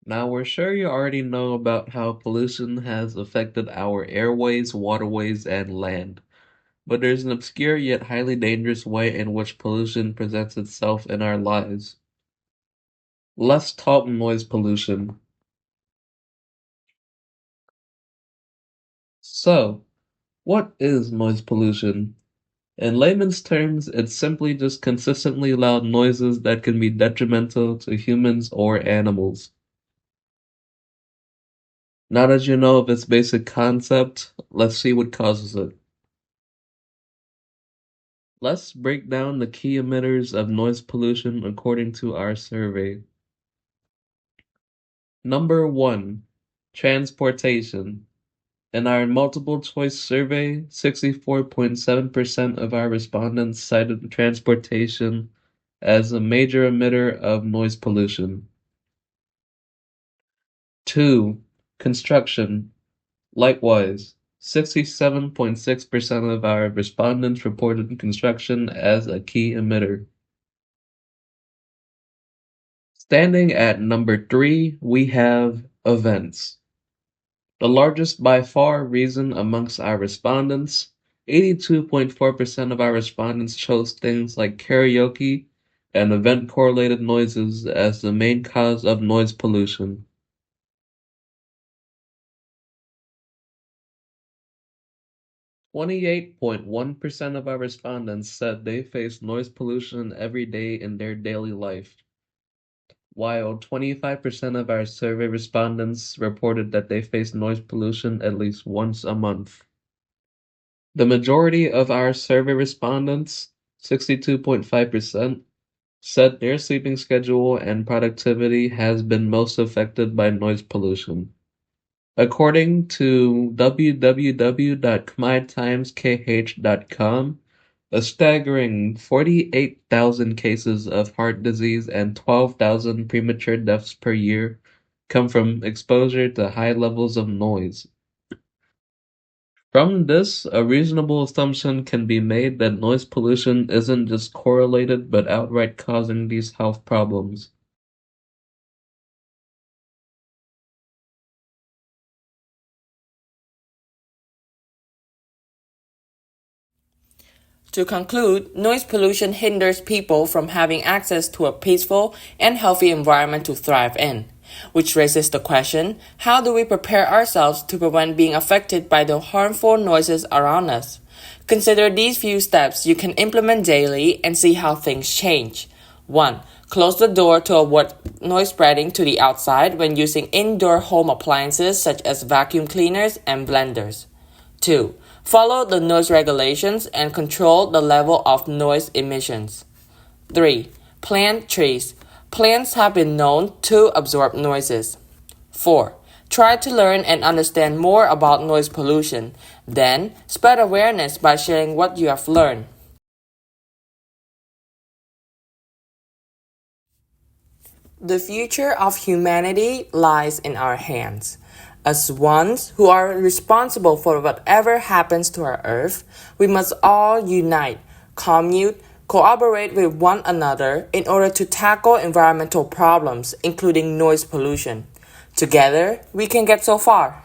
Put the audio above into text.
Now, we're sure you already know about how pollution has affected our airways, waterways, and land. But there's an obscure yet highly dangerous way in which pollution presents itself in our lives. Let's talk noise pollution. So, what is noise pollution? In layman's terms, it's simply just consistently loud noises that can be detrimental to humans or animals. Now that you know of its basic concept, let's see what causes it. Let's break down the key emitters of noise pollution according to our survey. Number 1, transportation. In our multiple choice survey, 64.7% of our respondents cited transportation as a major emitter of noise pollution. 2, construction. Likewise, 67.6% of our respondents reported construction as a key emitter. Standing at number 3, we have events. The largest by far reason amongst our respondents, 82.4% of our respondents chose things like karaoke and event-correlated noises as the main cause of noise pollution. 28.1% of our respondents said they face noise pollution every day in their daily life, while 25% of our survey respondents reported that they face noise pollution at least once a month. The majority of our survey respondents, 62.5%, said their sleeping schedule and productivity has been most affected by noise pollution. According to www.khmertimeskh.com, a staggering 48,000 cases of heart disease and 12,000 premature deaths per year come from exposure to high levels of noise. From this, a reasonable assumption can be made that noise pollution isn't just correlated but outright causing these health problems. To conclude, noise pollution hinders people from having access to a peaceful and healthy environment to thrive in, which raises the question, how do we prepare ourselves to prevent being affected by the harmful noises around us? Consider these few steps you can implement daily and see how things change. 1. Close the door to avoid noise spreading to the outside when using indoor home appliances such as vacuum cleaners and blenders. 2. Follow the noise regulations and control the level of noise emissions. 3. Plant trees. Plants have been known to absorb noises. 4. Try to learn and understand more about noise pollution. Then, spread awareness by sharing what you have learned. The future of humanity lies in our hands. As ones who are responsible for whatever happens to our Earth, we must all unite, commute, cooperate with one another in order to tackle environmental problems, including noise pollution. Together, we can get so far.